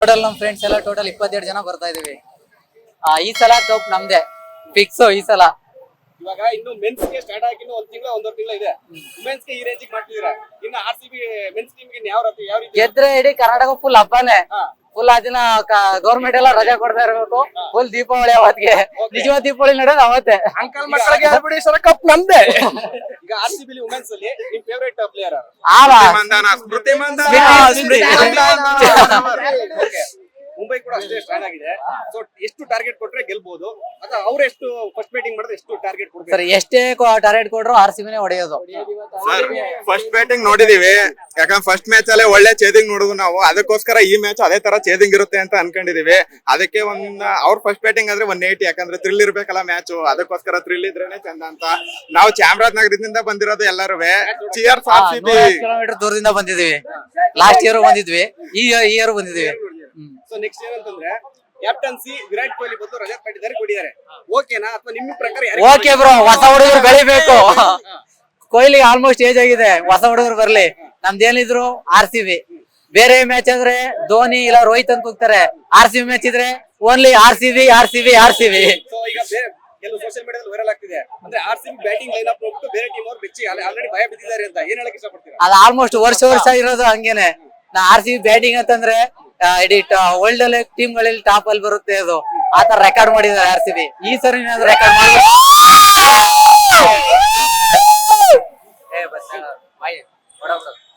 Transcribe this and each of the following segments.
Total ನಮ್ friends ಎಲ್ಲ total 22 ಜನ ಬರ್ತಾ ಇದೀವಿ. ಈ ಸಲ ಕಪ್ ನಮ್ದೆ ಫಿಕ್ಸ್. ಈ ಸಲ ಇವಾಗ ಇನ್ನು ಮೆನ್ಸ್ ಗೆ ಸ್ಟಾರ್ಟ್ ಆಗಿ ಒಂದ್ ತಿಂಗಳ ಇದೆ. ವುಮೆನ್ಸ್ ಗೆ ಈ ರೇಂಜ್ ಮಾಡ್ತಿದೀರಾ. ಇನ್ನು RCB ಮೆನ್ಸ್ ಟೀಮ್ ಗೆ ಯಾವ ರೀತಿ ಗೆದ್ರೆ ಇಡೀ ಕರ್ನಾಟಕ ಫುಲ್ ಹಬ್ಬನೇ. ಫುಲ್ ಆ ದಿನ ಗೌರ್ಮೆಂಟ್ ಎಲ್ಲ ರಜಾ ಕೊಡ್ತಾ ಇರ್ಬೇಕು. ಫುಲ್ ದೀಪಾವಳಿ ಅವತ್ತಿಗೆ ನಿಜವಾದ ದೀಪಾವಳಿ ನಡೆಯೋದು ಅವತ್ತೇ. ಅಂಕಲ್ ಮಕ್ಕಳಿಗೆ ಹೇಳ್ಬಿಡಿ ಸರ್, ಕಪ್ ನಮ್ದೆ. ಈಗ RCB ವುಮೆನ್ಸ್ ಅಲ್ಲಿ ನಿಮ್ ಫೇವರೇಟ್ ಪ್ಲೇಯರ್ ಸ್ಮೃತಿ ಮಂದಾನ. ಮುಂಬೈ ಕೂಡ ಅಷ್ಟೇ ಸ್ಟ್ರಾಂಗ್ ಆಗಿದೆ. ಸೊ ಎಷ್ಟು ಟಾರ್ಗೆಟ್ ಕೊಟ್ರೆ ಗೆಲ್ಬಹುದು, ಅಥವಾ ಅವ್ರು ಎಷ್ಟು ಫಸ್ಟ್ ಬ್ಯಾಟಿಂಗ್ ಮಾಡಿದ್ರೆ ಎಷ್ಟು ಟಾರ್ಗೆಟ್ ಕೊಡ್ತಾರೆ? ಸರ್ ಎಷ್ಟೇ ಟಾರ್ಗೆಟ್ ಕೊಟ್ರು RCBನೇ ಹೊಡೆಯೋದು. ಸರ್ ಫಸ್ಟ್ ಬ್ಯಾಟಿಂಗ್ ನೋಡಿದೀವಿ, ಯಾಕಂದ್ರೆ ಫಸ್ಟ್ ಮ್ಯಾಚ್ ಅಲ್ಲೇ ಒಳ್ಳೆ ಚೇದಿಂಗ್ ನೋಡುದು ನಾವು. ಅದಕ್ಕೋಸ್ಕರ ಈ ಮ್ಯಾಚ್ ಅದೇ ತರ ಚೇದಿಂಗ್ ಇರುತ್ತೆ ಅಂತ ಅನ್ಕೊಂಡಿದೀವಿ. ಅದಕ್ಕೆ ಅವ್ರ ಫಸ್ಟ್ ಬ್ಯಾಟಿಂಗ್ ಆದ್ರೆ 180, ಯಾಕಂದ್ರೆ ಥ್ರಿಲ್ ಇರ್ಬೇಕಲ್ಲ ಮ್ಯಾಚ್. ಅದಕ್ಕೋಸ್ಕರ ಥ್ರಿಲ್ ಇದ್ರೇನೆ ಚಂದ ಅಂತ ನಾವು ಚಾಮರಾಜನಗರದಿಂದ ಬಂದಿರೋದು ಎಲ್ಲರೂ. Cheers RCB. 150 ಕಿಲೋಮೀಟರ್ ದೂರದಿಂದ ಬಂದಿದ್ವಿ. ಲಾಸ್ಟ್ ಇಯರ್ ಬಂದಿದ್ವಿ, ಈ ಇಯರ್ ಬಂದಿದ್ವಿ. ಸೊ ನೆಕ್ಸ್ಟ್ ಏನಂತಂದ್ರೆ ಕ್ಯಾಪ್ಟನ್ಸಿ ವಿರಾಟ್ ಕೊಹ್ಲಿ ಬದಲು ರಜತ್ ಪಾಟಿದಾರ್ ಕೊಟ್ಟಿದ್ದಾರೆ. ಓಕೆನಾ, ಅಥವಾ ನಿಮ್ಮ ಪ್ರಕಾರ ಓಕೆ ಬ್ರೋ, ಹೊಸ ಹುಡುಗರು ಬೆಳಿಬೇಕು. ಕೊಹ್ಲಿ ಆಲ್ಮೋಸ್ಟ್ ಏಜ್ ಆಗಿದೆ, ಹೊಸ ಹುಡುಗರು ಬರ್ಲಿ. ನಮ್ದೇನಿದ್ರು RCB. ಬೇರೆ ಮ್ಯಾಚ್ ಆದ್ರೆ ಧೋನಿ ಇಲ್ಲ ರೋಹಿತ್ ಅಂತ ಹೋಗ್ತಾರೆ. RCB ಮ್ಯಾಚ್ ಇದ್ರೆ ಓನ್ಲಿ RCB. ಸೊ ಈಗ ಕೆಲವು ಸೋಷಿಯಲ್ ಮೀಡಿಯಾದಲ್ಲಿ ವೈರಲ್ ಆಗ್ತಿದೆ, ಅಂದ್ರೆ RCB ಬ್ಯಾಟಿಂಗ್ ಲೈನ್ ಅಪ್ ನೋಡ್ಬಿಟ್ಟು ಬೇರೆ ಟೀಮ್ ಅವ್ರು ಬೆಚ್ಚಿ ಆಲ್ರೆಡಿ ಭಯ ಬಿದ್ದಿದ್ದಾರೆ ಅಂತ. ಏನ್ ಹೇಳಕ್ ಇಷ್ಟಪಡ್ತೀರಾ? ಅದು ಆಲ್ಮೋಸ್ಟ್ ವರ್ಷ ಇರೋದು ಹಂಗೇನೆ. ನಾ RCB ಬ್ಯಾಟಿಂಗ್ ಅಂತಂದ್ರೆ ಇಡೀ ವರ್ಲ್ಡ್ ಅಲ್ಲಿ ಟೀಮ್ ಗಳಲ್ಲಿ ಟಾಪ್ ಅಲ್ಲಿ ಬರುತ್ತೆ. ಅದು ಆತರ ರೆಕಾರ್ಡ್ ಮಾಡಿದ್ದಾರೆ RCB. ಈ ಸರಿ ರೆಕಾರ್ಡ್ ಮಾಡಿ.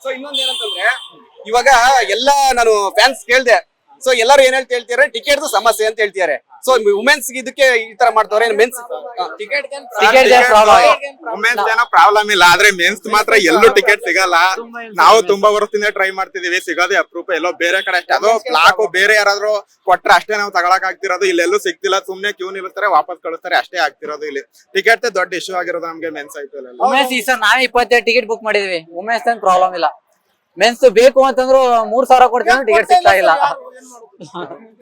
ಸೊ ಇನ್ನೊಂದ್ ಏನಂತಂದ್ರೆ ಇವಾಗ ಎಲ್ಲಾ ನಾನು ಫ್ಯಾನ್ಸ್ ಕೇಳ್ದೆ. ಸೊ ಎಲ್ಲರೂ ಏನ್ ಹೇಳ್ತಾರೆ, ಟಿಕೆಟ್ ಸಮಸ್ಯೆ ಅಂತ ಹೇಳ್ತಿದ್ದಾರೆ. ಸೊ ವುಮೆನ್ಸ್ ಇದಕ್ಕೆ ಈ ತರ ಮಾಡ್ತಾರೆ. ಮೆನ್ಸ್ ಟಿಕೆಟ್ ವುಮೆನ್ಸ್ ಏನೋ ಪ್ರಾಬ್ಲಮ್ ಇಲ್ಲ, ಆದ್ರೆ ಮೆನ್ಸ್ ಮಾತ್ರ ಎಲ್ಲೂ ಟಿಕೆಟ್ ಸಿಗಲ್ಲ. ನಾವು ತುಂಬಾ ವರ್ಷದಿಂದ ಟ್ರೈ ಮಾಡ್ತಿದೀವಿ, ಸಿಗೋದೇ ಅಪರೂಪ. ಎಲ್ಲೋ ಬೇರೆ ಕಡೆ ಅಷ್ಟೇ, ಅದು ಬ್ಲಾಕ್ ಬೇರೆ ಯಾರಾದ್ರೂ ಕೊಟ್ರೆ ಅಷ್ಟೇ ನಾವು ತಗೊಳಕ್ ಆಗ್ತಿರೋದು. ಇಲ್ಲೆಲ್ಲೂ ಸಿಗ್ತಿಲ್ಲ, ಸುಮ್ನೆ ಕ್ಯೂ ನಿಲ್ತಾರೆ, ವಾಪಸ್ ಕಳಿಸ್ತಾರೆ, ಅಷ್ಟೇ ಆಗ್ತಿರೋದು. ಇಲ್ಲಿ ಟಿಕೆಟ್ ದೊಡ್ಡ ಇಶ್ಯೂ ಆಗಿರೋದು ನಮ್ಗೆ ಮೆನ್ಸ್ IPL ಅಲ್ಲಿ. ವುಮೆನ್ಸ್ ಈ ಸರ್ ನಾವೇ 27 ಟಿಕೆಟ್ ಬುಕ್ ಮಾಡಿದ್ವಿ. ವುಮೆನ್ಸ್ ಏನ್ ಪ್ರಾಬ್ಲಮ್ ಇಲ್ಲ. ಮೆನ್ಸ್ ಬೇಕು ಅಂತಂದ್ರು 3000 ಕೊಡ್ತೀವಿ, ಟಿಕೆಟ್ ಸಿಗ್ತಾ ಇಲ್ಲ.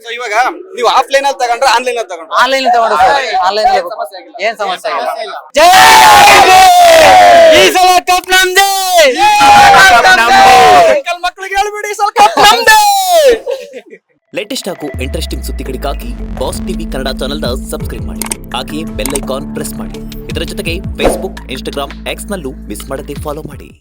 ಸೊ ಇವಾಗ ನೀವು ಆಫ್ಲೈನ್ ಅಲ್ಲಿ ತಗೊಂಡ್ರೆ ಆನ್ಲೈನ್ ಅಲ್ಲಿ ತಗೊಂಡ್ರೆ? ಆನ್ಲೈನ್ ತಗೊಂಡು ಆನ್ಲೈನ್ ಏನ್ ಸಮಸ್ಯೆ ಆಗಿಲ್ಲ. ಜೈ ಈ ಸಲ ಕಪ್ ನಮ್ದೇ. ಅಂಕಲ್ ಮಕ್ಕಳಿಗೆ ಹೇಳ್ಬಿಡಿ ಸರ್, ಕಪ್ ನಮ್ದೇ. ಲೇಟೆಸ್ಟ್ ಹಾಗೂ ಇಂಟ್ರೆಸ್ಟಿಂಗ್ ಸುದ್ದಿಗಳಿಗಾಗಿ ಬಾಸ್ ಟಿವಿ ಕನ್ನಡ ಚಾನೆಲ್ನ ಸಬ್ಸ್ಕ್ರೈಬ್ ಮಾಡಿ. ಹಾಗೆಯೇ ಬೆಲ್ ಐಕಾನ್ ಪ್ರೆಸ್ ಮಾಡಿ. ಇದರ ಜೊತೆಗೆ ಫೇಸ್ಬುಕ್, ಇನ್ಸ್ಟಾಗ್ರಾಮ್, ಎಕ್ಸ್ ನಲ್ಲೂ ಮಿಸ್ ಮಾಡದೆ ಫಾಲೋ ಮಾಡಿ.